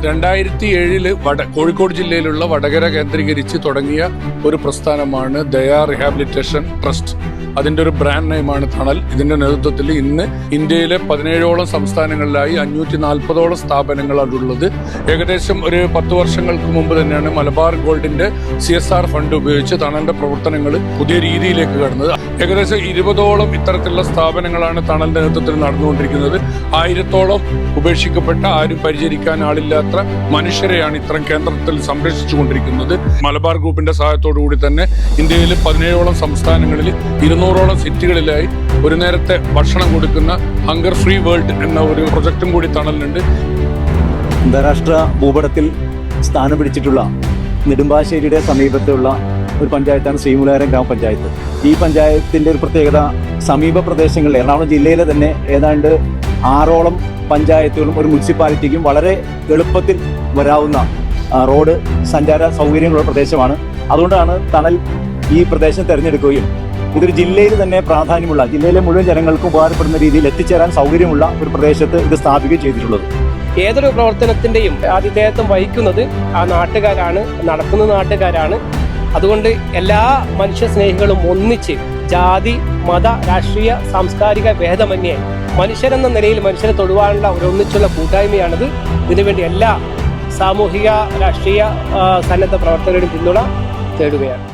2007 കോഴിക്കോട് ജില്ലയിലുള്ള വടകര കേന്ദ്രീകരിച്ച് തുടങ്ങിയ ഒരു പ്രസ്ഥാനമാണ് ദയാ റിഹാബിലിറ്റേഷൻ ട്രസ്റ്റ്. അതിൻ്റെ ഒരു ബ്രാൻഡ് നെയിമാണ് തണൽ. ഇതിന്റെ നേതൃത്വത്തിൽ ഇന്ന് ഇന്ത്യയിലെ 17ഓളം സംസ്ഥാനങ്ങളിലായി 540ഓളം സ്ഥാപനങ്ങളാണുള്ളത്. ഏകദേശം ഒരു 10 വർഷങ്ങൾക്ക് മുമ്പ് തന്നെയാണ് മലബാർ ഗോൾഡിന്റെ CSR ഫണ്ട് ഉപയോഗിച്ച് തണലിന്റെ പ്രവർത്തനങ്ങൾ പുതിയ രീതിയിലേക്ക് കടന്നത്. ഏകദേശം 20ഓളം ഇത്തരത്തിലുള്ള സ്ഥാപനങ്ങളാണ് തണലിന്റെ നേതൃത്വത്തിൽ നടന്നുകൊണ്ടിരിക്കുന്നത്. 1000ഓളം ഉപേക്ഷിക്കപ്പെട്ട, ആരും പരിചരിക്കാൻ ആളില്ലാത്ത മനുഷ്യരെയാണ് ഇത്തരം കേന്ദ്രത്തിൽ സംരക്ഷിച്ചുകൊണ്ടിരിക്കുന്നത്. മലബാർ ഗ്രൂപ്പിന്റെ സഹായത്തോടുകൂടി തന്നെ ഇന്ത്യയിലെ 17ഓളം സംസ്ഥാനങ്ങളിൽ 200ഓളം സിറ്റികളിലായി ഒരു നേരത്തെ ഭക്ഷണം കൊടുക്കുന്ന ഹങ്കർ ഫ്രീ വേൾഡ് എന്ന ഒരു പ്രൊജക്റ്റും കൂടി തണലിനുണ്ട്. അന്താരാഷ്ട്ര ഭൂപടത്തിൽ സ്ഥാനം പിടിച്ചിട്ടുള്ള നെടുമ്പാശ്ശേരിയുടെ സമീപത്തുള്ള ഒരു പഞ്ചായത്താണ് ശ്രീമൂലകരം ഗ്രാമപഞ്ചായത്ത്. ഈ പഞ്ചായത്തിൻ്റെ ഒരു പ്രത്യേകത, സമീപ പ്രദേശങ്ങളിൽ എറണാകുളം ജില്ലയിലെ തന്നെ ഏതാണ്ട് 6ഓളം പഞ്ചായത്തുകളും ഒരു മുനിസിപ്പാലിറ്റിക്കും വളരെ എളുപ്പത്തിൽ വരാവുന്ന റോഡ് സഞ്ചാര സൗകര്യങ്ങളുള്ള പ്രദേശമാണ്. അതുകൊണ്ടാണ് തണൽ ഈ പ്രദേശം തിരഞ്ഞെടുക്കുകയും ഇതൊരു ജില്ലയിൽ തന്നെ പ്രാധാന്യമുള്ള, ജില്ലയിലെ മുഴുവൻ ജനങ്ങൾക്കും ഉപകാരപ്പെടുന്ന രീതിയിൽ എത്തിച്ചേരാൻ സൗകര്യമുള്ള ഒരു പ്രദേശത്ത് ഇത് സ്ഥാപിക്കുകയും ചെയ്തിട്ടുള്ളത്. ഏതൊരു പ്രവർത്തനത്തിൻ്റെയും ആതിഥേയത്വം വഹിക്കുന്നത് ആ നാട്ടുകാരാണ്, നടക്കുന്ന നാട്ടുകാരാണ്. അതുകൊണ്ട് എല്ലാ മനുഷ്യ സ്നേഹികളും ഒന്നിച്ച് ജാതി, മത, രാഷ്ട്രീയ, സാംസ്കാരിക ഭേദമന്യേ മനുഷ്യരെന്ന നിലയിൽ മനുഷ്യരെ തൊടുവാനുള്ള ഒരു ഒന്നിച്ചുള്ള കൂട്ടായ്മയാണിത്. ഇതിനുവേണ്ടി എല്ലാ സാമൂഹിക, രാഷ്ട്രീയ സന്നദ്ധ പ്രവർത്തകരുടെയും പിന്തുണ തേടുകയാണ്.